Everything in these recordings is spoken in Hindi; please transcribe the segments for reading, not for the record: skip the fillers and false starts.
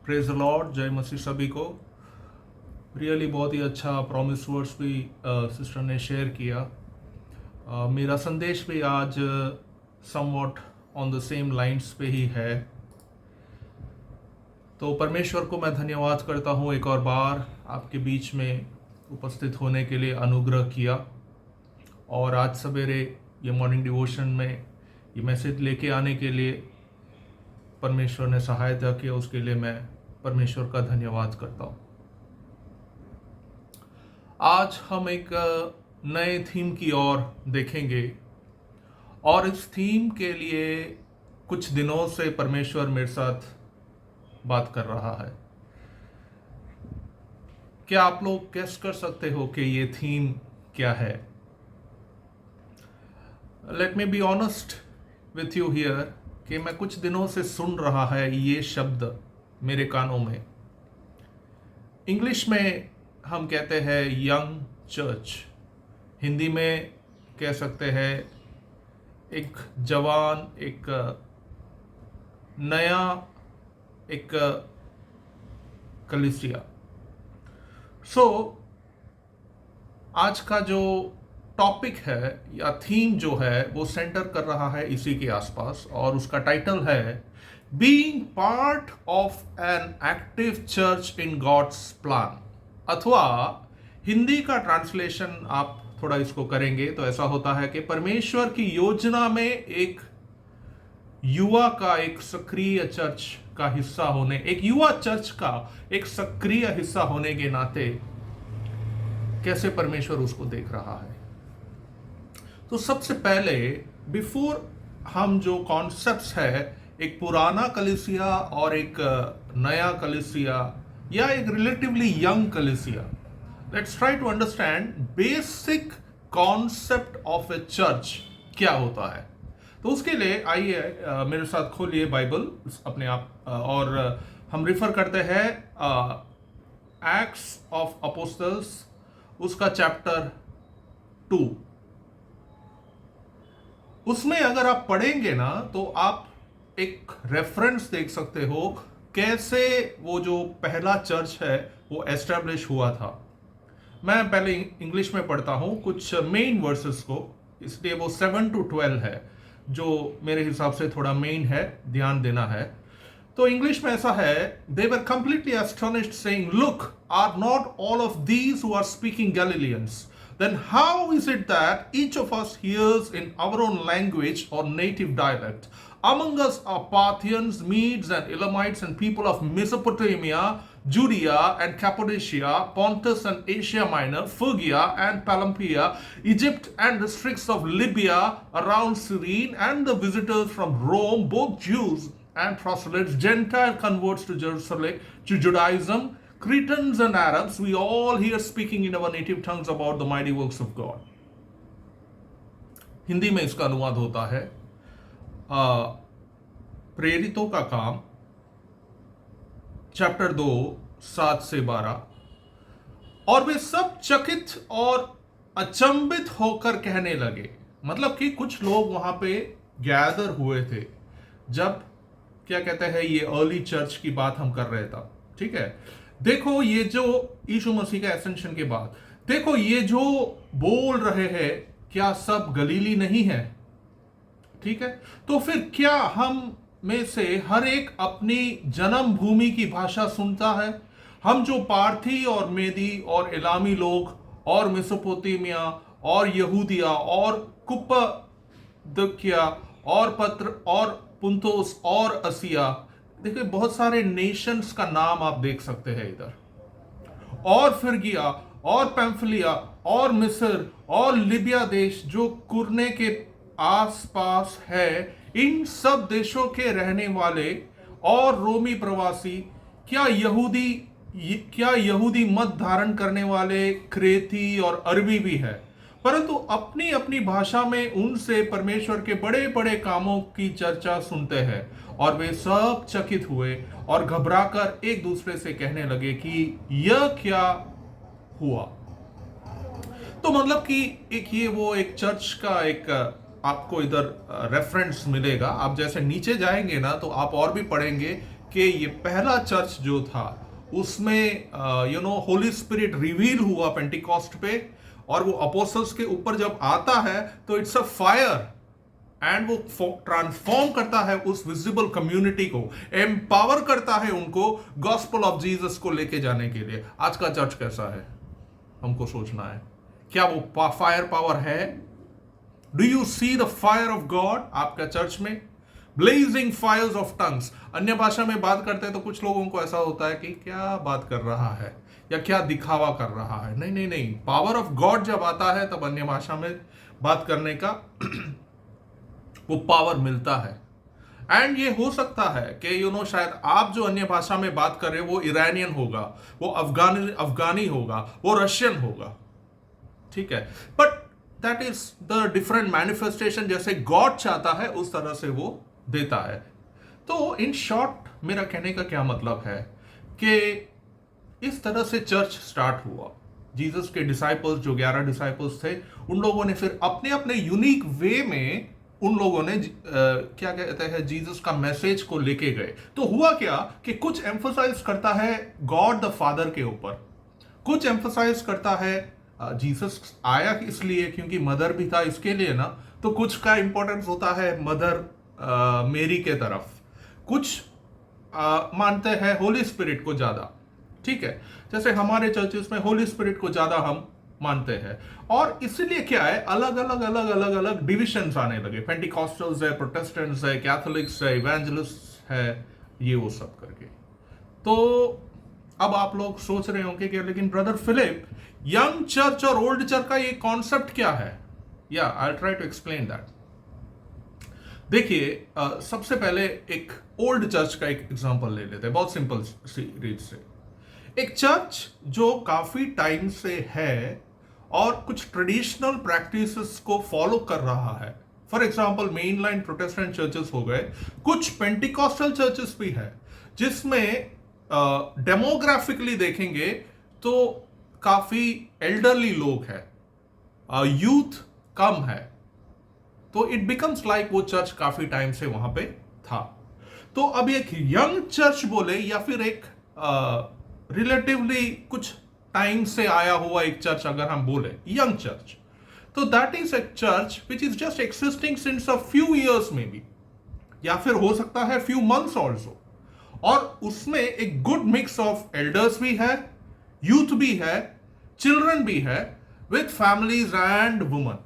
प्रेज द लॉर्ड, जय मसीह सभी को। रियली बहुत ही अच्छा प्रॉमिस वर्ड्स भी सिस्टर ने शेयर किया। मेरा संदेश भी आज somewhat on the same lines पे ही है। तो परमेश्वर को मैं धन्यवाद करता हूँ एक और बार आपके बीच में उपस्थित होने के लिए अनुग्रह किया, और आज सवेरे ये मॉर्निंग डिवोशन में ये मैसेज लेके आने के लिए परमेश्वर ने सहायता किया, उसके लिए मैं परमेश्वर का धन्यवाद करता हूँ। आज हम एक नए थीम की ओर देखेंगे, और इस थीम के लिए कुछ दिनों से परमेश्वर मेरे साथ बात कर रहा है। क्या आप लोग गेस कर सकते हो कि ये थीम क्या है? Let me be honest with you here कि मैं कुछ दिनों से सुन रहा है ये शब्द मेरे कानों में। इंग्लिश में हम कहते हैं यंग चर्च, हिंदी में कह सकते हैं एक जवान, एक नया, एक कलीसिया। आज का जो टॉपिक है या थीम जो है वो सेंटर कर रहा है इसी के आसपास, और उसका टाइटल है being part of an active church in God's plan. अथवा हिंदी का ट्रांसलेशन आप थोड़ा इसको करेंगे तो ऐसा होता है कि परमेश्वर की योजना में एक युवा का एक सक्रिय चर्च का हिस्सा होने, एक युवा चर्च का एक सक्रिय हिस्सा होने के नाते कैसे परमेश्वर उसको देख रहा है। तो सबसे पहले बिफोर हम जो कॉन्सेप्ट्स है, एक पुराना कलीसिया और एक नया कलीसिया या एक रिलेटिवली यंग कलीसिया, let's try to understand basic concept of a church क्या होता है। तो उसके लिए आइए मेरे साथ खोलिए बाइबल अपने आप, और हम रिफर करते हैं एक्ट्स ऑफ अपोस्टल्स, उसका चैप्टर 2। उसमें अगर आप पढ़ेंगे ना तो आप एक रेफरेंस देख सकते हो कैसे वो जो पहला चर्च है वो एस्टैब्लिश हुआ था। मैं पहले इंग्लिश में पढ़ता हूं कुछ मेन वर्सेस को, इसलिए वो 7 to 12 है जो मेरे हिसाब से थोड़ा मेन है, ध्यान देना है। तो इंग्लिश में ऐसा है, they were completely astonished saying, look, are not all of these who are speaking Galileans? Then how is it that each of us hears in our own language or native dialect? Among us are Parthians, Medes and Elamites, and people of Mesopotamia, Judea and Cappadocia, Pontus and Asia Minor, Phrygia and Pamphylia, Egypt and districts of Libya around Cyrene, and the visitors from Rome, both Jews and proselytes, Gentile converts to Jerusalem, to Judaism, Cretans and Arabs, we all here speaking in our native tongues about the mighty works of God. Hindi में इसका अनुवाद होता है प्रेरितों का काम, चैप्टर 2 7 से 12। और वे सब चकित और अचंभित होकर कहने लगे, मतलब कि कुछ लोग वहां पे गैदर हुए थे जब, क्या कहते हैं, ये अर्ली चर्च की बात हम कर रहे थे, ठीक है। देखो ये जो यीशु मसीह का एसेंशन के बाद, देखो ये जो बोल रहे हैं क्या सब गलीली नहीं है? ठीक है, तो फिर क्या हम में से हर एक अपनी जन्म भूमि की भाषा सुनता है? हम जो पार्थी और मेदी और इलामी लोग और मेसोपोटामिया और यहूदिया और कुप्पदकिया और पत्र और पुंतोस और असिया, देखिए बहुत सारे नेशंस का नाम आप देख सकते हैं इधर, और फ्रिगिया और पैम्फिलिया और मिस्र और लिबिया देश जो कुरने के आसपास है, इन सब देशों के रहने वाले और रोमी प्रवासी, क्या यहूदी मत धारण करने वाले क्रेती और अरबी भी है, परंतु अपनी अपनी भाषा में उनसे परमेश्वर के बड़े बड़े कामों की चर्चा सुनते हैं। और वे सब चकित हुए और घबराकर एक दूसरे से कहने लगे कि यह क्या हुआ। तो मतलब कि एक ये वो एक चर्च का एक आपको इधर रेफरेंस मिलेगा। आप जैसे नीचे जाएंगे ना तो आप और भी पढ़ेंगे कि ये पहला चर्च जो था उसमें होली स्पिरिट रिवील हुआ पेंटिकॉस्ट पे, और वो अपोस्टल्स के ऊपर जब आता है तो इट्स अ फायर, एंड वो ट्रांसफॉर्म करता है उस विजिबल कम्युनिटी को, एम्पावर करता है उनको गॉस्पेल ऑफ जीसस को लेके जाने के लिए। आज का चर्च कैसा है हमको सोचना है। क्या वो फायर पावर है? Do you see the fire of God आपका चर्च में? Blazing fires of tongues. अन्य भाषा में बात करते हैं तो कुछ लोगों को ऐसा होता है कि क्या बात कर रहा है या क्या दिखावा कर रहा है। नहीं नहीं नहीं, पावर ऑफ गॉड जब आता है तब अन्य भाषा में बात करने का वो पावर मिलता है। एंड ये हो सकता है कि शायद आप जो अन्य भाषा में बात कर रहे हो वो ईरानियन होगा, वो अफगानी होगा, वो रशियन होगा, ठीक है, but that is the different manifestation. जैसे गॉड चाहता है उस तरह से वो देता है। तो इन शॉर्ट मेरा कहने का क्या मतलब है कि इस तरह से चर्च स्टार्ट हुआ। जीसस के डिसाइपल्स, जो 11 डिसाइपल्स थे, उन लोगों ने फिर अपने अपने यूनिक वे में उन लोगों ने क्या कहते हैं जीसस का मैसेज को लेके गए। तो हुआ क्या कि कुछ एम्फोसाइज करता है गॉड द फादर के ऊपर, कुछ एम्फोसाइज करता है जीसस आया इसलिए क्योंकि मदर भी था इसके लिए ना, तो कुछ का इंपॉर्टेंस होता है मदर मेरी के तरफ, कुछ मानते हैं होली स्पिरिट को ज्यादा, ठीक है। जैसे हमारे चर्चेस में होली स्पिरिट को ज्यादा हम मानते हैं, और इसलिए क्या है अलग अलग डिविजन्स आने लगे। पेंटिकॉस्टल्स है, प्रोटेस्टेंट्स है, कैथोलिक्स है, इवेंजलिस्ट है, ये वो सब करके। तो अब आप लोग सोच रहे होंगे कि लेकिन ब्रदर फिलिप, यंग चर्च और ओल्ड चर्च का ये कॉन्सेप्ट क्या है? या I try to explain that. देखिए, सबसे पहले एक ओल्ड चर्च का एक एग्जांपल ले लेते हैं, बहुत सिंपल सी रीड से। एक चर्च जो काफी टाइम से है और कुछ ट्रेडिशनल प्रैक्टिसेस को फॉलो कर रहा है, for example main line Protestant churches हो गए, कुछ पेंटिकॉस्टल चर्चेस भी है जिसमें डेमोग्राफिकली देखेंगे तो काफी एल्डरली लोग हैं, यूथ कम है, तो इट बिकम्स लाइक वो चर्च काफी टाइम से वहां पे था। तो अब एक यंग चर्च बोले या फिर एक रिलेटिवली कुछ टाइम से आया हुआ एक चर्च अगर हम बोले यंग चर्च, तो that is a church which is just existing since a few years में बी, या फिर हो सकता है फ्यू मंथ्स ऑल्सो, और उसमें एक गुड मिक्स ऑफ एल्डर्स भी है, यूथ भी है, चिल्ड्रन भी है, विथ फैमिलीज एंड वुमन।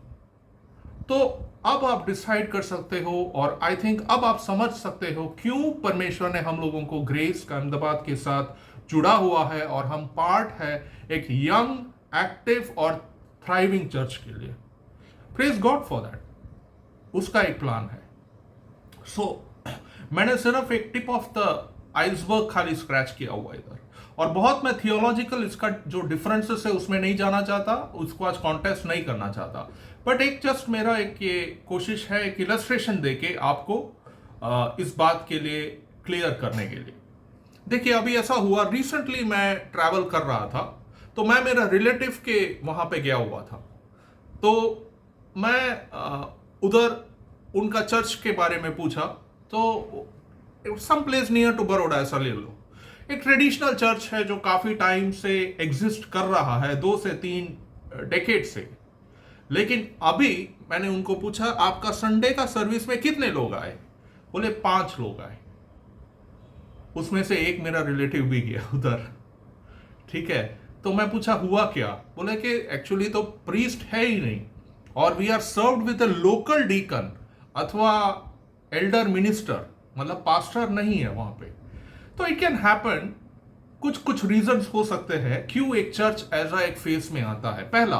तो अब आप डिसाइड कर सकते हो, और आई थिंक अब आप समझ सकते हो क्यों परमेश्वर ने हम लोगों को ग्रेस का अहमदाबाद के साथ जुड़ा हुआ है, और हम पार्ट है एक यंग, एक्टिव और थ्राइविंग चर्च के लिए। प्रेज गॉड फॉर दैट, उसका एक प्लान है। सो मैंने सिर्फ एक टिप ऑफ द आइसबर्ग खाली स्क्रैच किया हुआ इधर, और बहुत मैं थियोलॉजिकल इसका जो डिफरेंसेस है उसमें नहीं जाना चाहता, उसको आज कॉन्टेस्ट नहीं करना चाहता, बट एक जस्ट मेरा एक ये कोशिश है एक इलस्ट्रेशन देके आपको इस बात के लिए क्लियर करने के लिए। देखिए, अभी ऐसा हुआ, रिसेंटली मैं ट्रैवल कर रहा था, तो मैं मेरा रिलेटिव के वहां पे गया हुआ था, तो मैं उधर उनका चर्च के बारे में पूछा, तो some place near to Baroda ऐसा ले लो, एक ट्रेडिशनल चर्च है जो काफी टाइम से एग्जिस्ट कर रहा है, 2 से 3 डेकेड से। लेकिन अभी मैंने उनको पूछा आपका संडे का सर्विस में कितने लोग आए? बोले 5 लोग आए, उसमें से एक मेरा रिलेटिव भी गया उधर, ठीक है। तो मैं पूछा हुआ क्या? बोले कि एक्चुअली तो प्रीस्ट है ही नहीं, और we are served with a local deacon अथवा एल्डर मिनिस्टर, मतलब पास्टर नहीं है वहां पे। तो इट कैन हैपन, कुछ रीजंस हो सकते हैं क्यों एक चर्च एज एक फेस में आता है। पहला,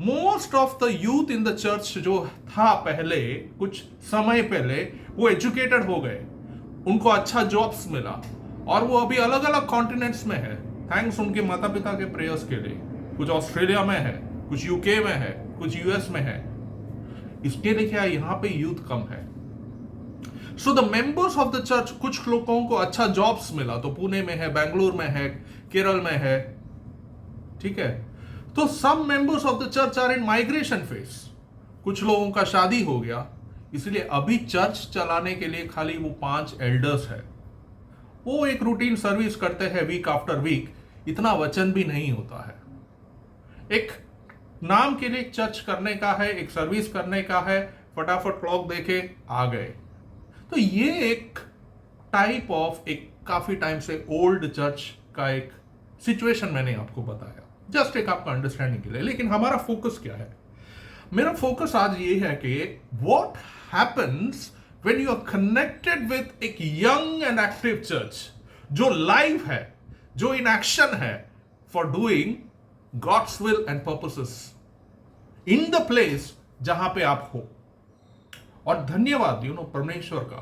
most of the youth in the church जो था पहले, कुछ समय पहले, वो एजुकेटेड हो गए, उनको अच्छा जॉब्स मिला, और वो अभी अलग अलग कॉन्टिनेंट्स में है, थैंक्स उनके माता पिता के प्रेयर्स के लिए। कुछ ऑस्ट्रेलिया में है, कुछ यूके में है, कुछ यूएस में है। इसके लिए क्या यहाँ पे यूथ कम है। So the members of the church, कुछ लोगों को अच्छा जॉब्स मिला, तो पुणे में है, बेंगलुरु में है, केरल में है, ठीक है। तो some members of the church are in migration phase, कुछ लोगों का शादी हो गया, इसलिए अभी चर्च चलाने के लिए खाली वो 5 एल्डर्स है, वो एक रूटीन सर्विस करते हैं वीक आफ्टर वीक, इतना वचन भी नहीं होता है। एक नाम के लिए चर्च करने का है, एक सर्विस करने का है, फटाफट क्लॉक देखे आ गए। तो ये एक टाइप ऑफ एक काफी टाइम से ओल्ड चर्च का एक सिचुएशन मैंने आपको बताया, जस्ट एक आपका अंडरस्टैंडिंग के लिए। लेकिन हमारा फोकस क्या है? मेरा फोकस आज ये है कि what happens when you are connected with एक यंग एंड एक्टिव चर्च जो लाइव है, जो इन एक्शन है for doing God's will and purposes in the place जहां पे आप हो। और धन्यवाद परमेश्वर का,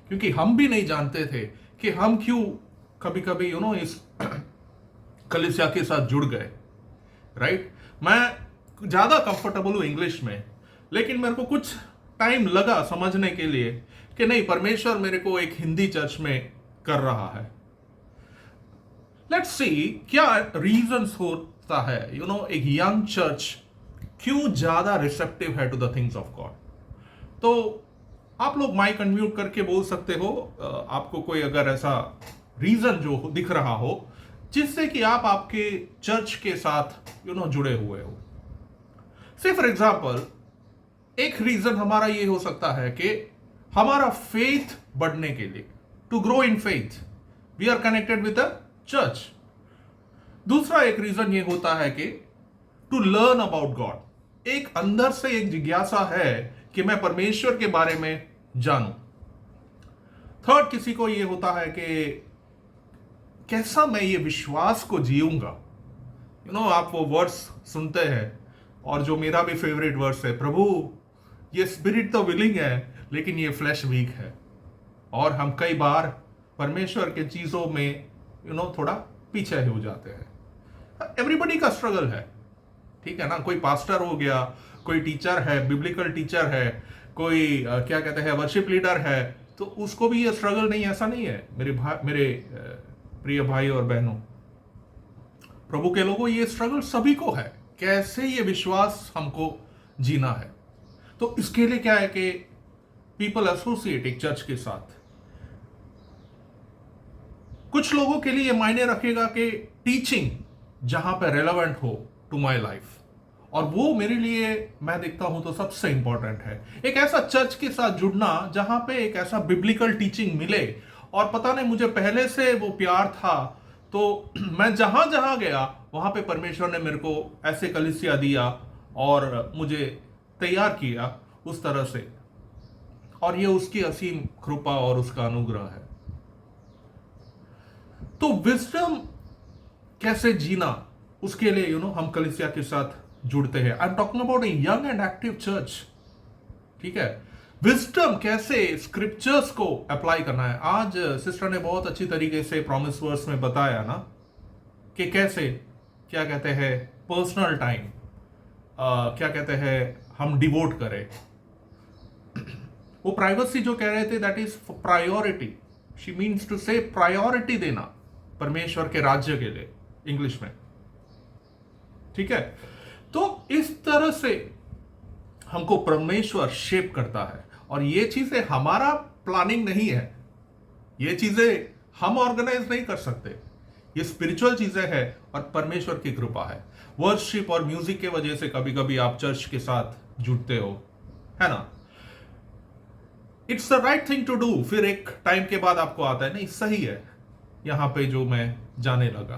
क्योंकि हम भी नहीं जानते थे कि हम क्यों कभी कभी इस कलीसिया के साथ जुड़ गए, राइट। मैं ज्यादा कंफर्टेबल हूं इंग्लिश में, लेकिन मेरे को कुछ टाइम लगा समझने के लिए कि नहीं, परमेश्वर मेरे को एक हिंदी चर्च में कर रहा है। लेट्स सी क्या रीजंस होता है एक यंग चर्च क्यों ज्यादा रिसेप्टिव है to the things of God. तो आप लोग माइक अनम्यूट करके बोल सकते हो, आपको कोई अगर ऐसा रीजन जो दिख रहा हो जिससे कि आप आपके चर्च के साथ जुड़े हुए हो। से फॉर एग्जाम्पल एक रीजन हमारा ये हो सकता है कि हमारा फेथ बढ़ने के लिए, to grow in faith we are connected with the church. दूसरा एक रीजन ये होता है कि टू लर्न अबाउट गॉड, एक अंदर से एक जिज्ञासा है कि मैं परमेश्वर के बारे में जानूं। थर्ड किसी को ये होता है कि कैसा मैं ये विश्वास को जीऊंगा। आप वो वर्ड्स सुनते हैं, और जो मेरा भी फेवरेट वर्ड्स है, प्रभु ये स्पिरिट तो विलिंग है लेकिन ये फ्लैश वीक है। और हम कई बार परमेश्वर के चीजों में थोड़ा पीछे हो जाते हैं। एवरीबडी का स्ट्रगल है, ठीक है ना। कोई पास्टर हो गया, कोई टीचर है, बिब्लिकल टीचर है, कोई क्या कहते हैं वर्शिप लीडर है, तो उसको भी ये स्ट्रगल नहीं, ऐसा नहीं है। मेरे प्रिय भाई और बहनों, प्रभु के लोगों, ये स्ट्रगल सभी को है, कैसे ये विश्वास हमको जीना है। तो इसके लिए क्या है कि पीपल एसोसिएट एक चर्च के साथ। कुछ लोगों के लिए ये मायने रखेगा कि टीचिंग जहां पे रेलेवेंट हो टू माय लाइफ, और वो मेरे लिए मैं देखता हूं तो सबसे इंपॉर्टेंट है। एक ऐसा चर्च के साथ जुड़ना जहां पे एक ऐसा बिब्लिकल टीचिंग मिले, और पता नहीं मुझे पहले से वो प्यार था, तो मैं जहां जहां गया वहां पे परमेश्वर ने मेरे को ऐसे कलीसिया दिया और मुझे तैयार किया उस तरह से, और ये उसकी असीम कृपा और उसका अनुग्रह है। तो विजडम कैसे जीना, उसके लिए हम कलीसिया के साथ जुड़ते हैं। I am talking about a young and active church, ठीक है। विजडम कैसे स्क्रिप्चर्स को अप्लाई करना है। आज सिस्टर ने बहुत अच्छी तरीके से प्रॉमिस वर्स में बताया ना कि कैसे, क्या कहते हैं, पर्सनल टाइम, क्या कहते हैं, हम डिवोट करें। वो प्राइवेसी जो कह रहे थे, that is priority. She means to say priority देना परमेश्वर के राज्य के लिए, इंग्लिश में, ठीक है। तो इस तरह से हमको परमेश्वर शेप करता है, और ये चीजें हमारा प्लानिंग नहीं है, ये चीजें हम ऑर्गेनाइज नहीं कर सकते, ये स्पिरिचुअल चीजें हैं और परमेश्वर की कृपा है। वर्शिप और म्यूजिक के वजह से कभी कभी आप चर्च के साथ जुड़ते हो, है ना। It's the right thing to do. फिर एक टाइम के बाद आपको आता है नहीं, सही है, यहां पे जो मैं जाने लगा,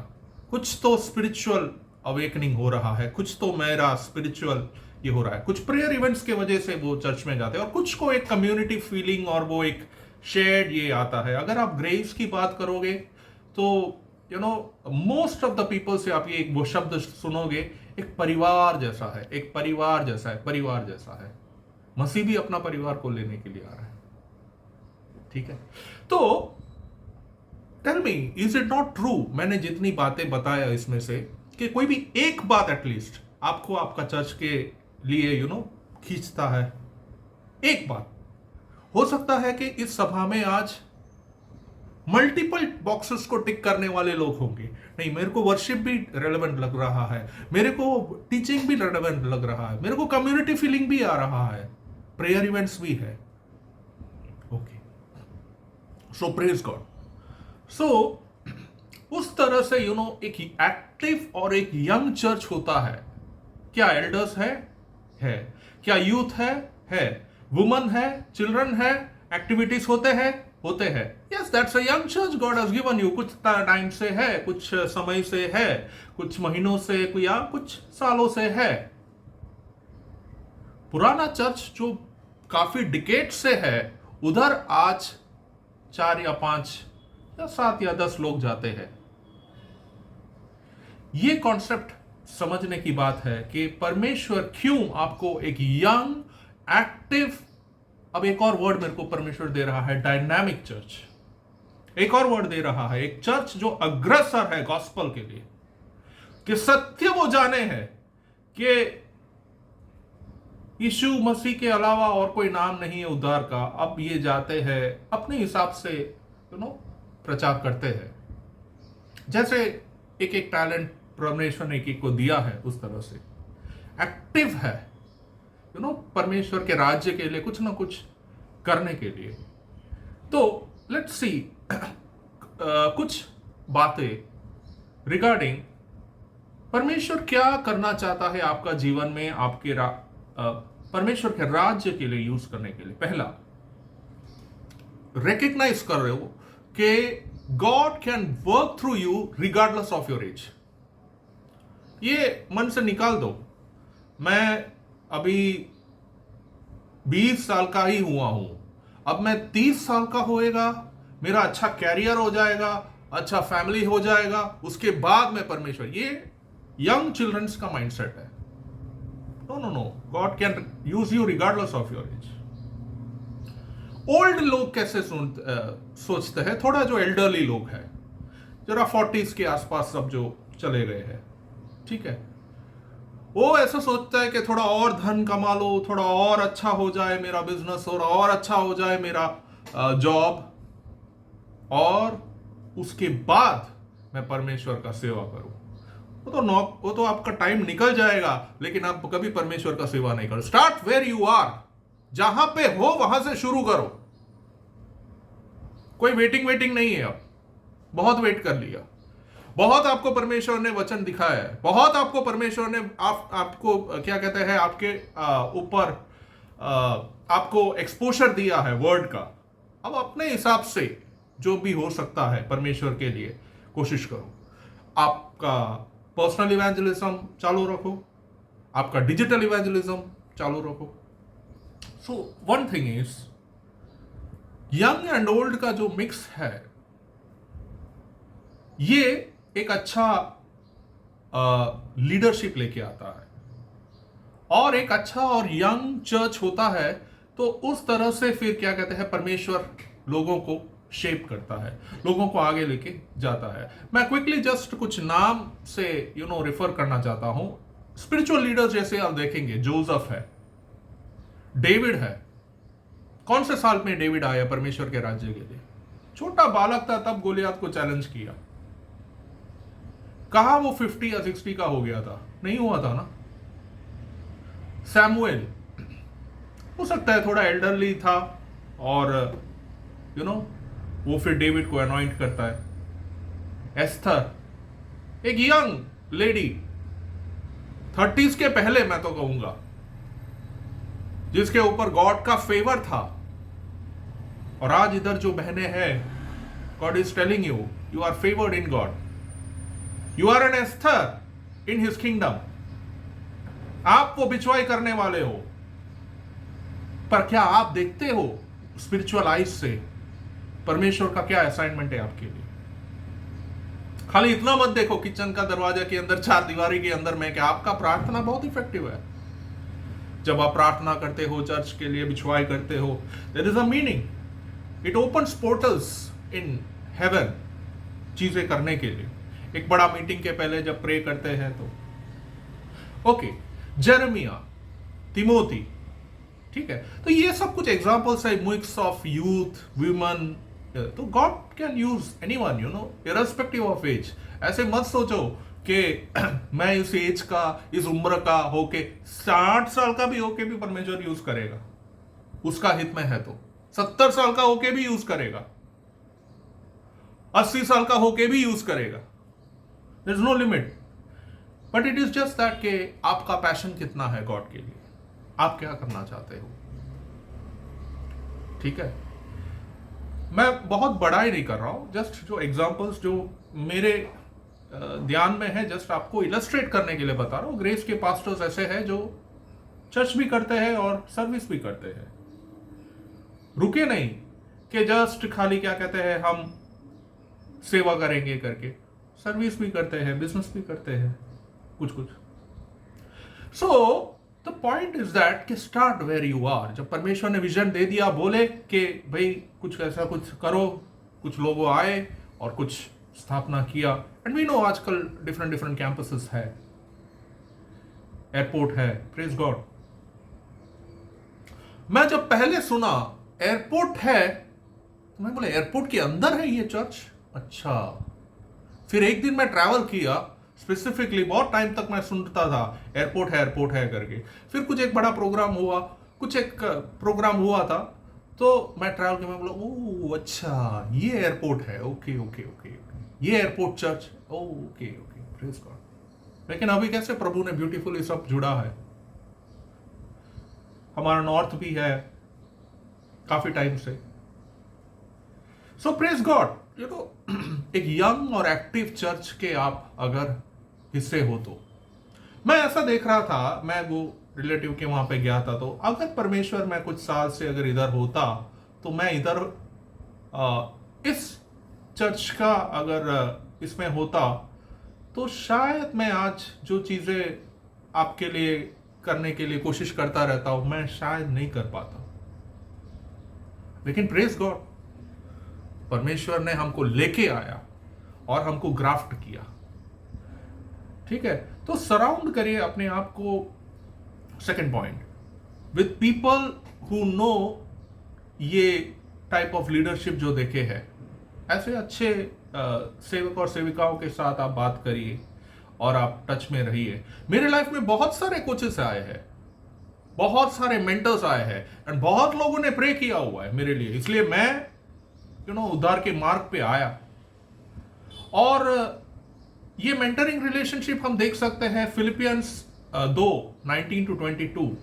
कुछ तो स्पिरिचुअल अवेकनिंग हो रहा है, कुछ तो मेरा स्पिरिचुअल ये हो रहा है। कुछ प्रेयर इवेंट्स के वजह से वो चर्च में जाते हैं, और कुछ को एक कम्युनिटी फीलिंग और वो एक शेयर्ड ये आता है। अगर आप ग्रेस की बात करोगे तो मोस्ट ऑफ द पीपल से आप ये एक वो शब्द सुनोगे, एक परिवार जैसा है, एक परिवार जैसा है, परिवार जैसा है। मसीह भी अपना परिवार को लेने के लिए आ रहा है, ठीक है। तो tell me, is it not true, मैंने जितनी बातें बताया इसमें से, कि कोई भी एक बात एटलीस्ट आपको आपका चर्च के लिए खींचता है। एक बात हो सकता है कि इस सभा में आज मल्टीपल बॉक्सेस को टिक करने वाले लोग होंगे। नहीं, मेरे को वर्शिप भी रेलेवेंट लग रहा है, मेरे को टीचिंग भी रेलेवेंट लग रहा है, मेरे को कम्युनिटी फीलिंग भी आ रहा है, प्रेयर इवेंट्स भी है। ओके, सो प्रेज गॉड। सो उस तरह से एक एक्टिव और एक यंग चर्च होता है। क्या एल्डर्स है। क्या यूथ है। वुमन है, चिल्ड्रन है, एक्टिविटीज होते हैं। Yes, that's a young church God has given you. कुछ टाइम से है, कुछ समय से है, कुछ महीनों से या कुछ सालों से है। पुराना चर्च जो काफी डिकेड से है, उधर आज 4 या 5 या 7 या 10 लोग जाते हैं। ये कॉन्सेप्ट समझने की बात है कि परमेश्वर क्यों आपको एक यंग, एक्टिव, अब एक और वर्ड मेरे को परमेश्वर दे रहा है, डायनामिक चर्च। एक और वर्ड दे रहा है, एक चर्च जो अग्रसर है गॉस्पल के लिए, कि सत्य वो जाने हैं कि यीशु मसीह के अलावा और कोई नाम नहीं है उद्धार का। अब ये जाते हैं अपने हिसाब से प्रचार करते हैं, जैसे एक एक टैलेंट परमेश्वर ने एक एक को दिया है उस तरह से एक्टिव है परमेश्वर के राज्य के लिए कुछ ना कुछ करने के लिए। तो लेट्स सी कुछ बातें रिगार्डिंग परमेश्वर क्या करना चाहता है आपका जीवन में, आपके परमेश्वर के राज्य के लिए यूज करने के लिए। पहला, रिकग्नाइज कर रहे हो कि God can work through you regardless of your as. ये मन से निकाल दो। मैं अभी 20 साल का ही हुआ हूं, अब मैं 30 साल का होएगा, मेरा अच्छा कैरियर हो जाएगा, अच्छा फैमिली हो जाएगा, उसके बाद में परमेश्वर। ये यंग चिल्ड्रंस का माइंडसेट है। No, God can use you regardless of your age. Old लोग कैसे सोचते हैं, थोड़ा जो एल्डरली लोग हैं, जरा 40s के आसपास सब जो चले गए हैं, ठीक है, वो ऐसा सोचता है कि थोड़ा और धन कमा लो, थोड़ा और अच्छा हो जाए मेरा बिजनेस, और अच्छा हो जाए मेरा जॉब, और उसके बाद मैं परमेश्वर का सेवा करूं। वो तो आपका टाइम निकल जाएगा, लेकिन आप कभी परमेश्वर का सेवा नहीं करो। स्टार्ट वेयर यू आर, जहां पे हो वहां से शुरू करो। कोई वेटिंग नहीं है। अब बहुत वेट कर लिया, बहुत आपको परमेश्वर ने वचन दिखाया है, बहुत आपको परमेश्वर ने आपको क्या कहते हैं, आपके ऊपर आपको एक्सपोजर दिया है वर्ड का। अब अपने हिसाब से जो भी हो सकता है परमेश्वर के लिए कोशिश करो। आपका पर्सनल इवेंजलिज्म चालू रखो, आपका डिजिटल इवेंजलिज्म चालू रखो। So one thing is, young and old का जो मिक्स है, ये एक अच्छा लीडरशिप लेके आता है। और एक अच्छा और यंग चर्च होता है तो उस तरह से फिर क्या कहते हैं, परमेश्वर लोगों को शेप करता है, लोगों को आगे लेके जाता है। मैं क्विकली जस्ट कुछ नाम से रेफर करना चाहता हूं। स्पिरिचुअल लीडर्स जैसे आप देखेंगे, जोसेफ है, डेविड है। कौन से साल में डेविड आया परमेश्वर के राज्य के लिए? छोटा बालक था, तब गोलियत को चैलेंज किया। कहा वो 50 या 60 का हो गया था? नहीं हुआ था ना। सैमुएल हो सकता है थोड़ा एल्डरली था, और वो फिर डेविड को अनॉइंट करता है। एस्थर एक यंग लेडी, 30s के पहले मैं तो कहूंगा, जिसके ऊपर गॉड का फेवर था। और आज इधर जो बहनें हैं, God is telling you, you are favoured in God, you are an Esther in his kingdom. आप वो बिचवाई करने वाले हो। पर क्या आप देखते हो स्पिरिचुअल आइज से परमेश्वर का क्या असाइनमेंट है आपके लिए? खाली इतना मत देखो किचन का दरवाजा के अंदर, 4 दीवारी के अंदर में, कि आपका प्रार्थना बहुत इफेक्टिव है। जब आप प्रार्थना करते हो, चर्च के लिए बिछवाई करते हो, there is a meaning. It opens portals in heaven चीजें करने के लिए। एक बड़ा मीटिंग के पहले जब प्रे करते हैं तो ओके, जेरेमिया, तिमोथी, ठीक है। तो ये सब कुछ एग्जांपल्स है, मिक्स ऑफ यूथ, वुमेन। तो God can use anyone, irrespective of age. ऐसे मत सोचो कि मैं इस एज का, इस उम्र का होके, 60 साल का भी होके भी परमेश्वर यूज करेगा, उसका हित में है तो 70 साल का होके भी यूज करेगा। 80 साल का होके भी यूज करेगा, there is no limit. But it is just that कि आपका पैशन कितना है गॉड के लिए, आप क्या करना चाहते हो। ठीक है, मैं बहुत बड़ा ही नहीं कर रहा हूं, जस्ट जो एग्जांपल्स जो मेरे ध्यान में है, जस्ट आपको इलस्ट्रेट करने के लिए बता रहा हूं। ग्रेस के पास्टर्स ऐसे हैं जो चर्च भी करते हैं और सर्विस भी करते हैं, रुके नहीं कि जस्ट खाली क्या कहते हैं हम सेवा करेंगे करके, सर्विस भी करते हैं, बिजनेस भी करते हैं, कुछ कुछ। So the point is that कि स्टार्ट वेयर यू आर। जब परमेश्वर ने विजन दे दिया, बोले कि भाई कुछ ऐसा कुछ करो, कुछ लोगों आए और कुछ स्थापना किया। एंड वी नो आजकल डिफरेंट डिफरेंट कैंपसेस है, एयरपोर्ट है, प्रेज गॉड। मैं जब पहले सुना एयरपोर्ट है तो मैं बोला एयरपोर्ट के अंदर है ये चर्च, अच्छा। फिर एक दिन मैं ट्रैवल किया, स्पेसिफिकली बहुत टाइम तक मैं सुनता था एयरपोर्ट है करके। फिर कुछ एक बड़ा प्रोग्राम हुआ, कुछ एक प्रोग्राम हुआ था, तो मैं ट्रैवल किया, मैं बोला ओह अच्छा ये एयरपोर्ट है, ओके ओके ओके, ये airport church, okay okay, praise God. लेकिन अभी कैसे प्रभु ने ब्यूटीफुली सब जुड़ा है, हमारा नॉर्थ भी है काफी टाइम से। सो प्रेज गॉड, यू नो एक यंग और एक्टिव चर्च के आप अगर हिस्से हो तो, मैं ऐसा देख रहा था, मैं वो रिलेटिव के वहां पे गया था, तो अगर परमेश्वर मैं कुछ साल से अगर इधर होता तो मैं इधर इस चर्च का अगर इसमें होता तो शायद मैं आज जो चीजें आपके लिए करने के लिए कोशिश करता रहता हूं मैं शायद नहीं कर पाता। लेकिन प्रेज गॉड, परमेश्वर ने हमको लेके आया और हमको ग्राफ्ट किया। ठीक है, तो सराउंड करिए अपने आप को, second point, with people who know ये टाइप ऑफ लीडरशिप जो देखे हैं, ऐसे अच्छे सेवक और सेविकाओं के साथ आप बात करिए और आप टच में रहिए। मेरे लाइफ में बहुत सारे कोचेस आए हैं, बहुत सारे मेंटर्स आए हैं, एंड बहुत लोगों ने प्रे किया हुआ है मेरे लिए, इसलिए मैं उद्धार के मार्ग पे आया। और ये मेंटरिंग रिलेशनशिप हम देख सकते हैं फिलिपियंस 2:19-22।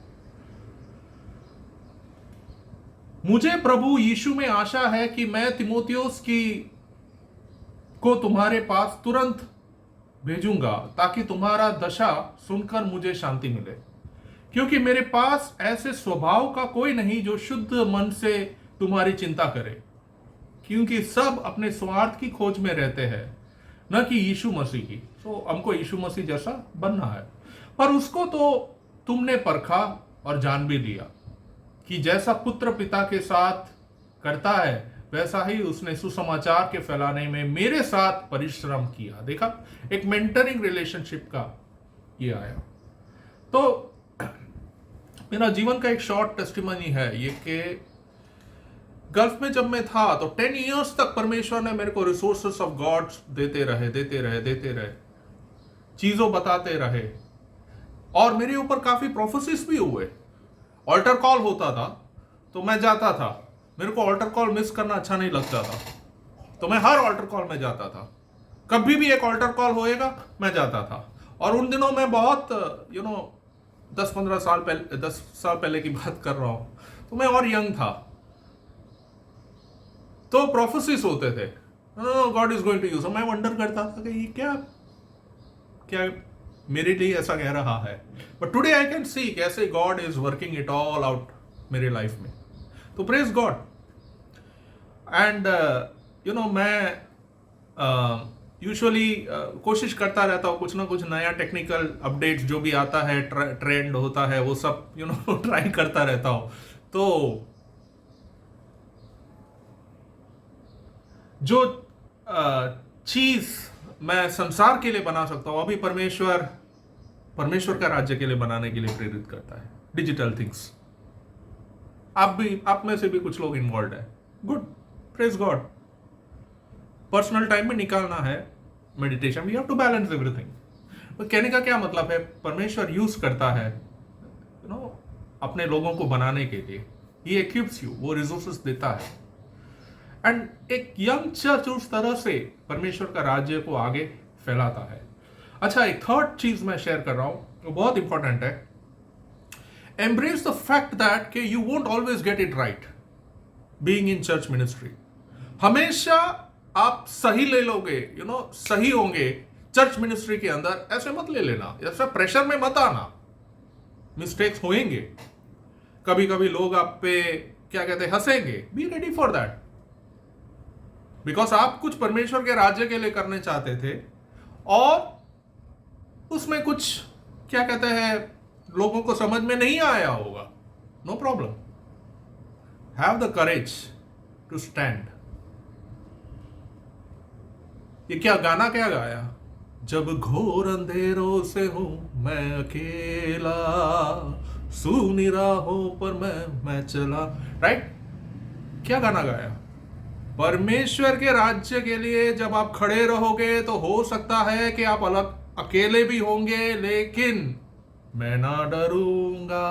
मुझे प्रभु यीशु में आशा है कि मैं तिमोथियोस को तुम्हारे पास तुरंत भेजूंगा ताकि तुम्हारा दशा सुनकर मुझे शांति मिले, क्योंकि मेरे पास ऐसे स्वभाव का कोई नहीं जो शुद्ध मन से तुम्हारी चिंता करे, क्योंकि सब अपने स्वार्थ की खोज में रहते हैं, न कि यीशु मसीह की। तो हमको यीशु मसीह जैसा बनना है, पर उसको तो तुमने परखा और जान भी लिया कि जैसा पुत्र पिता के साथ करता है वैसा ही उसने सुसमाचार के फैलाने में मेरे साथ परिश्रम किया। देखा, एक मेंटरिंग रिलेशनशिप का ये आया। तो मेरा जीवन का एक शॉर्ट टेस्टिमनी है ये कि गल्फ में जब मैं था तो 10 इयर्स तक परमेश्वर ने मेरे को रिसोर्सेस ऑफ गॉड देते रहे, चीजों बताते रहे, और मेरे ऊपर काफी प्रोफेसिस भी हुए। ऑल्टर कॉल होता था तो मैं जाता था, मेरे को ऑल्टर कॉल मिस करना अच्छा नहीं लगता था, तो मैं हर ऑल्टर कॉल में जाता था। कभी भी एक ऑल्टर कॉल होएगा मैं जाता था। और उन दिनों मैं बहुत 10 साल पहले की बात कर रहा हूं, तो मैं और यंग था, तो प्रोफेसिस होते थे, God is going to use. मैं वंडर करता था कि ये क्या मेरे लिए ऐसा कह रहा है। But today I can see कैसे God is working it all out मेरे लाइफ में। तो प्रेज गॉड। एंड मैं यूजुअली कोशिश करता रहता हूँ कुछ ना कुछ नया टेक्निकल अपडेट्स जो भी आता है, ट्रेंड होता है, वो सब ट्राई करता रहता हूँ। तो जो चीज मैं संसार के लिए बना सकता हूं, अभी परमेश्वर का राज्य के लिए बनाने के लिए प्रेरित करता है। डिजिटल थिंग्स, आप में से भी कुछ लोग इन्वॉल्व है, good, praise God. Personal time में निकालना है, meditation, we have to balance everything. तो कहने का क्या मतलब है, परमेश्वर यूज करता है अपने लोगों को बनाने के लिए, ही इक्विप्स यू, वो रिसोर्सेस देता है। एंड एक यंग चर्च उस तरह से परमेश्वर का राज्य को आगे फैलाता है। अच्छा, एक थर्ड चीज मैं शेयर कर रहा हूं, वो बहुत इंपॉर्टेंट है। एम्ब्रेस द फैक्ट दैट कि you won't always get it right being in church ministry. हमेशा आप सही ले लोगे, सही होंगे चर्च मिनिस्ट्री के अंदर, ऐसे मत ले लेना, ऐसा प्रेशर में मत आना। मिस्टेक्स होंगे, कभी कभी लोग आप पे क्या कहते हैं, हंसेंगे। Be ready for that, because आप कुछ परमेश्वर के राज्य के लिए करने चाहते थे और उसमें कुछ क्या कहते हैं लोगों को समझ में नहीं आया होगा। No problem, have the courage to stand. ये क्या गाना क्या गाया, जब घोर अंधेरों से हूं मैं अकेला, सुनी राहों पर मैं चला, राइट? क्या गाना गाया? परमेश्वर के राज्य के लिए जब आप खड़े रहोगे तो हो सकता है कि आप अलग अकेले भी होंगे, लेकिन मैं ना डरूंगा।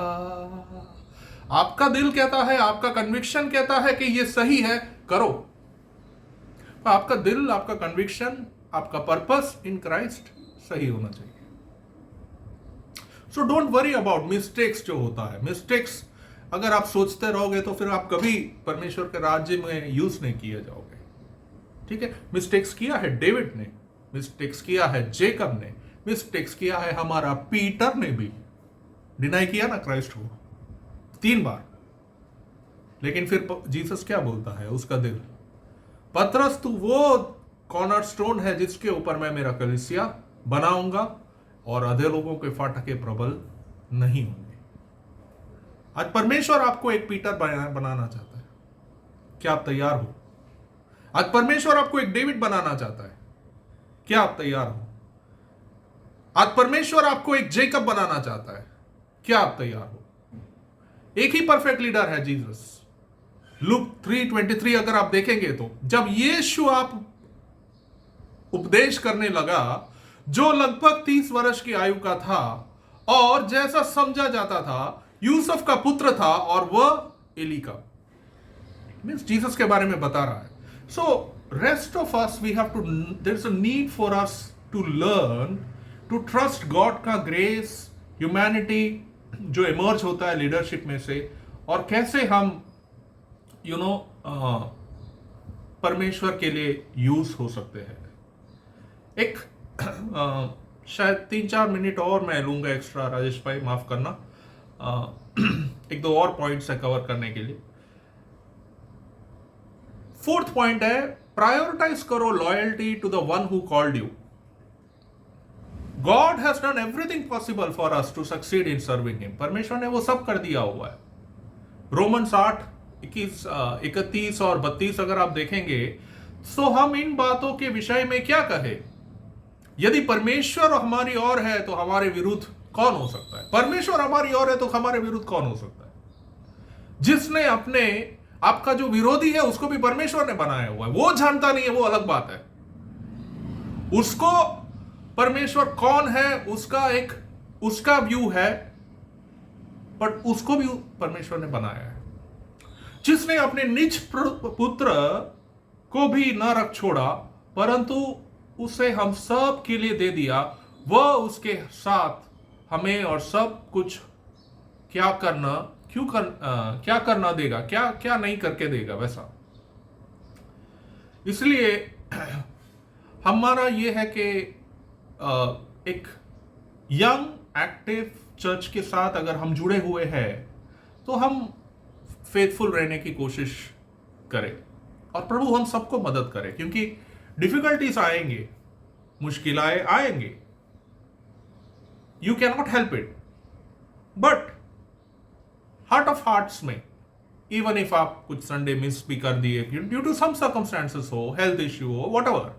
आपका दिल कहता है, आपका कन्विक्शन कहता है कि ये सही है, करो। आपका दिल, आपका कन्विक्शन, आपका पर्पस इन क्राइस्ट सही होना चाहिए। So don't worry about mistakes जो होता है। मिस्टेक्स अगर आप सोचते रहोगे तो फिर आप कभी परमेश्वर के राज्य में यूज नहीं किए जाओगे। ठीक है, मिस्टेक्स किया है डेविड ने, मिस्टेक्स किया है जेकब ने, मिस्टेक्स किया है हमारा पीटर ने भी। डिनाई किया ना क्राइस्ट को 3 बार, लेकिन फिर जीसस क्या बोलता है, उसका दिल, पतरस तू वो कॉर्नरस्टोन है जिसके ऊपर मैं मेरा कलीसिया बनाऊंगा और आधे लोगों के फाटके प्रबल नहीं होंगे। आज परमेश्वर आपको एक पीटर बनाना चाहता है, क्या आप तैयार हो? आज परमेश्वर आपको एक डेविड बनाना चाहता है, क्या आप तैयार हो? आज परमेश्वर आपको एक जेकब बनाना चाहता है, क्या आप तैयार हो? एक ही परफेक्ट लीडर है, जीसस। लूक 3:23 अगर आप देखेंगे तो जब यीशु आप उपदेश करने लगा, जो लगभग 30 वर्ष की आयु का था और जैसा समझा जाता था यूसुफ का पुत्र था और वह एली का, मीन्स जीसस के बारे में बता रहा है। So rest of us we have to, there is a need for us to learn to trust God का ग्रेस, ह्यूमैनिटी जो इमर्ज होता है लीडरशिप में से, और कैसे हम परमेश्वर के लिए यूज हो सकते हैं। एक शायद 3-4 मिनट और मैं लूंगा एक्स्ट्रा, राजेश भाई माफ करना। एक दो और पॉइंट्स है कवर करने के लिए। 4th पॉइंट है, प्रायोरिटाइज करो loyalty to the one who called you. God has done everything possible for us to succeed in serving him. परमेश्वर ने वो सब कर दिया हुआ है। रोमन्स 8:31 और 32 अगर आप देखेंगे तो हम इन बातों के विषय में क्या कहे, यदि परमेश्वर हमारी ओर है तो हमारे विरुद्ध कौन हो सकता है? परमेश्वर हमारी ओर है तो हमारे विरुद्ध कौन हो सकता है? जिसने अपने आपका जो विरोधी है उसको भी परमेश्वर ने बनाया हुआ है, वो जानता नहीं है, वो अलग बात है। उसको परमेश्वर कौन है उसका व्यू है, बट उसको भी परमेश्वर ने बनाया है। जिसने अपने निज पुत्र को भी न रख छोड़ा परंतु उसे हम सब के लिए दे दिया, वह उसके साथ हमें और सब कुछ क्या करना देगा, क्या नहीं करके देगा वैसा। इसलिए हमारा यह है कि एक यंग एक्टिव चर्च के साथ अगर हम जुड़े हुए हैं तो हम फेथफुल रहने की कोशिश करें और प्रभु हम सबको मदद करे, क्योंकि डिफिकल्टीज आएंगे, मुश्किलें आएंगे, you can not help it, but heart of hearts में इवन इफ आप कुछ संडे मिस भी कर दिए ड्यू टू सम सर्कमस्टेंसेस हो, हेल्थ इश्यू हो, whatever,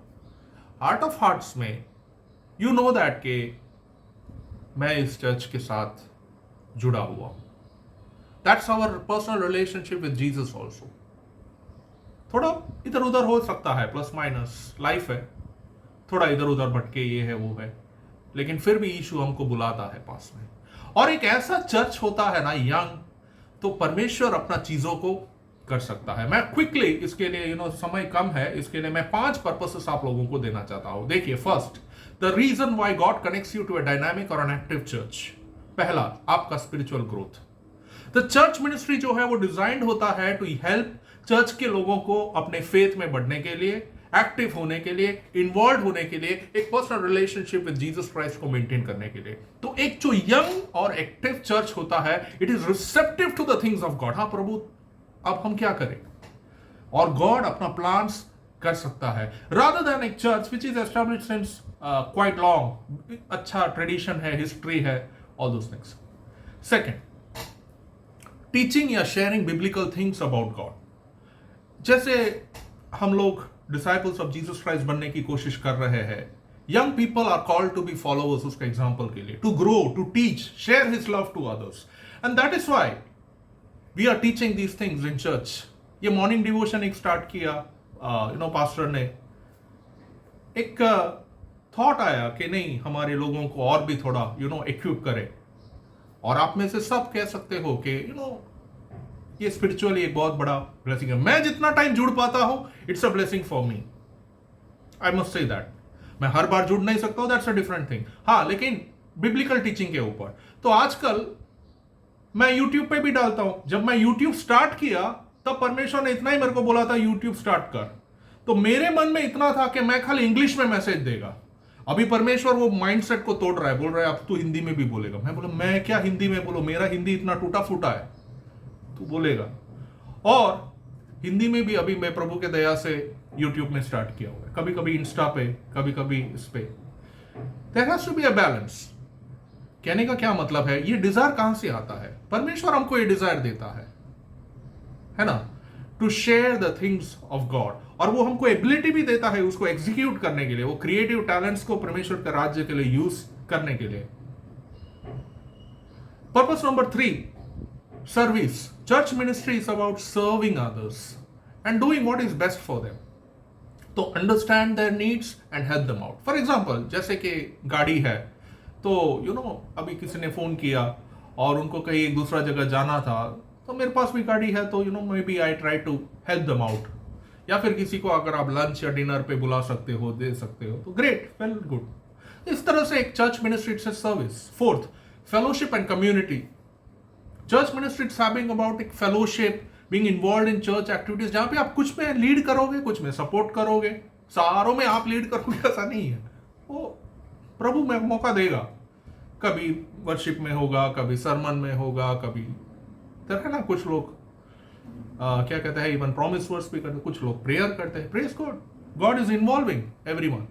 heart of hearts में यू नो दैट के मैं इस चर्च के साथ जुड़ा हुआ हूं। That's our personal relationship with Jesus also. थोड़ा इधर उधर हो सकता है, प्लस माइनस, लाइफ है, थोड़ा इधर उधर भटके, ये है वो है, लेकिन फिर भी यीशु हमको बुलाता है पास में। और एक ऐसा चर्च होता है ना यंग, तो परमेश्वर अपना चीजों को कर सकता है। मैं क्विकली इसके लिए समय कम है, इसके लिए मैं 5 पर्पसेस आप लोगों को देना चाहता हूं। देखिए, first, the reason why God connects you to a dynamic और एन एक्टिव चर्च। पहला, आपका spiritual growth. The church ministry जो है वो डिजाइंड होता है टू हेल्प चर्च के लोगों को अपने फेथ में बढ़ने के लिए, एक्टिव होने के लिए, इन्वॉल्व होने के लिए, एक personal relationship with Jesus Christ को मेंटेन करने के लिए। तो एक जो यंग और एक्टिव चर्च होता है, it is receptive to the things of God. हाँ प्रभु, अब हम क्या करें, और गॉड अपना प्लान्स कर सकता है, रादर देन एक church which is established since quite long, अच्छा ट्रेडिशन है, हिस्ट्री है, all those things. Second, teaching या sharing biblical things about God. जैसे हम लोग डिसाइपल्स ऑफ जीसस क्राइस्ट बनने की कोशिश कर रहे हैं, young people are called to be followers उसका एग्जाम्पल के लिए, to grow, to teach, share his love to others, and that is why we are teaching these things in church. ये मॉर्निंग डिवोशन एक स्टार्ट किया, पास्टर ने एक थॉट आया कि नहीं, हमारे लोगों को और भी थोड़ा इक्विप करे, और आप में से सब कह सकते हो कि ये स्पिरिचुअली एक बहुत बड़ा ब्लेसिंग है। मैं जितना टाइम जुड़ पाता हूं, it's a blessing for me, I must say that. मैं हर बार जुड़ नहीं सकता हूं, दैट्स अ डिफरेंट थिंग। हाँ, लेकिन बिब्लिकल टीचिंग के ऊपर तो आजकल मैं यूट्यूब पे भी डालता हूं। जब मैं यूट्यूब स्टार्ट किया तब परमेश्वर ने इतना ही मेरे को बोला था, यूट्यूब स्टार्ट कर। तो मेरे मन में इतना था कि मैं खाली इंग्लिश में मैसेज देगा। अभी परमेश्वर वो माइंडसेट को तोड़ रहा है, बोल रहा है अब तू हिंदी में भी बोलेगा। मैं बोला, मैं क्या हिंदी में बोलूं, मेरा हिंदी इतना टूटा फूटा है, तू बोलेगा। और हिंदी में भी अभी मैं प्रभु के दया से यूट्यूब में स्टार्ट किया हुआ है, कभी कभी इंस्टा पे, कभी कभी इस पे। There has to be a balance. कहने का क्या मतलब है, ये डिजायर कहां से आता है? परमेश्वर हमको ये डिजायर देता है ना, to share the things of God, और वो हमको एबिलिटी भी देता है उसको एग्जीक्यूट करने के लिए, वो क्रिएटिव टैलेंट्स को परमेश्वर के राज्य के लिए यूज करने के लिए। Purpose number 3, service. Church ministry is about serving others and doing what is best for them, to understand their needs and help them out. For example, जैसे कि गाड़ी है, तो अभी किसी ने फोन किया और उनको कहीं एक दूसरा जगह जाना था, तो मेरे पास भी गाड़ी है, तो maybe I try to help them out. या फिर किसी को अगर आप लंच या डिनर पे बुला सकते हो, दे सकते हो, तो ग्रेट, वेल गुड। इस तरह से एक church ministry it's a service. Fourth, fellowship and community. Church ministry it's having about एक fellowship, being involved in church activities, जहां पे आप कुछ में लीड करोगे, कुछ में सपोर्ट करोगे, सारों में आप लीड करोगे ऐसा नहीं है। वो प्रभु में मौका देगा, कभी वर्शिप में होगा, कभी सरमन में होगा, कभी है ना, कुछ लोग क्या कहते हैं, इवन प्रॉमिस वर्स भी करते हैं, कुछ लोग प्रेयर करते हैं। Praise God, God is involving everyone,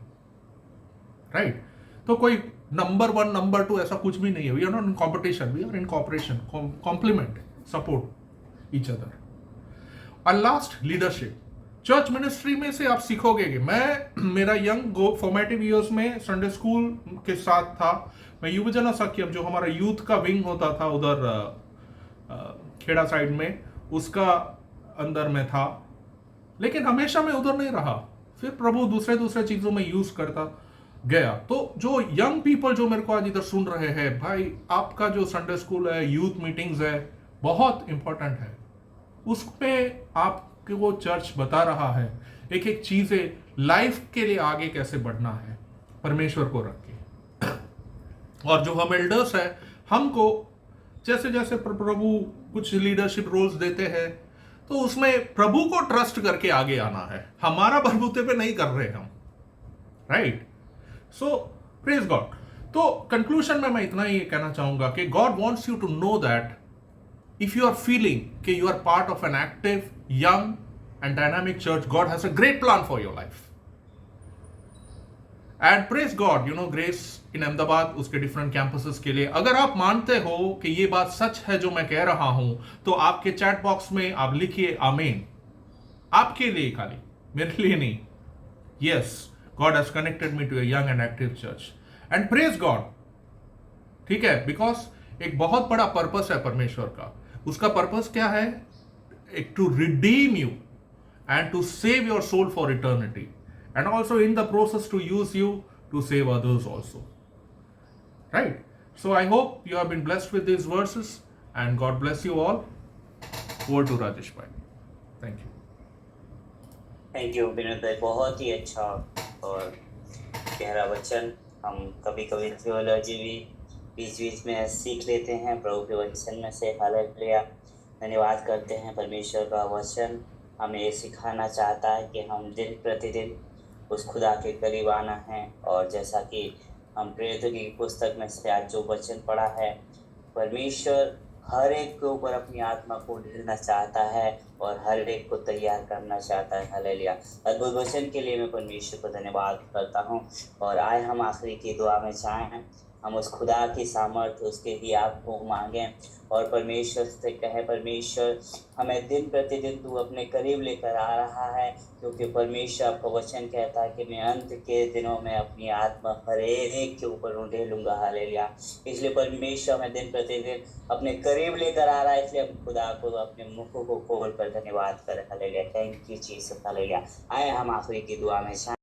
right. तो कोई नंबर 1 नंबर 2 ऐसा कुछ भी नहीं है। We are not in competition, we are in cooperation, complement, support each other. और लास्ट, लीडरशिप। चर्च मिनिस्ट्री में से आप सीखोगे कि मेरा यंग फॉर्मेटिव ईयर्स में संडे स्कूल के साथ था। मैं युवजन सख्यम, जो हमारा यूथ का विंग होता था उधर खेड़ा साइड में, उसका अंदर में था, लेकिन हमेशा मैं उधर नहीं रहा। फिर प्रभु दूसरे चीजों में यूज करता गया। तो जो यंग पीपल जो मेरे को आज इधर सुन रहे हैं, भाई आपका जो संडे स्कूल है, यूथ मीटिंग्स है, बहुत इंपॉर्टेंट है। उसमें आपको वो चर्च बता रहा है एक एक चीजें, लाइफ के लिए आगे कैसे बढ़ना है परमेश्वर को रख के। और जो हम एल्डर्स है, हमको जैसे जैसे प्रभु कुछ लीडरशिप रोल्स देते हैं, तो उसमें प्रभु को ट्रस्ट करके आगे आना है, हमारा बलबूते पे नहीं कर रहे हम, राइट। So praise God. तो कंक्लूजन में मैं इतना ही कहना चाहूंगा कि God wants you to know that if you are feeling कि you are part of an active, young and dynamic church, God has a great plan for your life. And praise God, grace in Ahmedabad, उसके डिफरेंट कैंपसेस के लिए। अगर आप मानते हो कि ये बात सच है जो मैं कह रहा हूं, तो आपके चैट बॉक्स में आप लिखिए आमीन, आपके लिए खाली, मेरे लिए नहीं। Yes, God has connected me to a young and active church, and praise God, ठीक है, बिकॉज एक बहुत बड़ा पर्पस है परमेश्वर का। उसका पर्पस क्या है? एक to redeem you and to save your soul for eternity, and also in the process to use you to save others also, right? So I hope you have been blessed with these verses, and God bless you all. Over to Rajesh Bhai. Thank you. Thank you Vinod भाई, बहुत ही अच्छा और गहरा वचन। हम कभी कभी थियोलॉजी भी बीच बीच में सीख लेते हैं प्रभु के वचन में से। हालेलुया, धन्यवाद करते हैं। परमेश्वर का वचन हमें ये सिखाना चाहता है कि हम दिन प्रतिदिन उस खुदा के करीब आना है। और जैसा कि हम प्रेरितों की पुस्तक में से आज जो वचन पढ़ा है, परमेश्वर हर एक के ऊपर अपनी आत्मा को ढेरना चाहता है और हर एक को तैयार करना चाहता है। हालेलुया, अद्भुत वचन के लिए मैं परमेश्वर को धन्यवाद करता हूँ। और आए हम आखिरी की दुआ में चाहें, हम उस खुदा की सामर्थ्य उसके ही आपको मांगें और परमेश्वर से कहें, परमेश्वर हमें दिन प्रतिदिन तू अपने करीब लेकर आ रहा है, क्योंकि परमेश्वर आपका वचन कहता है कि मैं अंत के दिनों में अपनी आत्मा हर एक के ऊपर उंडेलूंगा। हालेलुया, इसलिए परमेश्वर हमें दिन प्रतिदिन अपने करीब लेकर आ रहा है, इसलिए हम खुदा को अपने मुखों को खोल कर धन्यवाद करें। Hallelujah, thank you Jesus. Hallelujah, आए हम आखिरी की दुआ में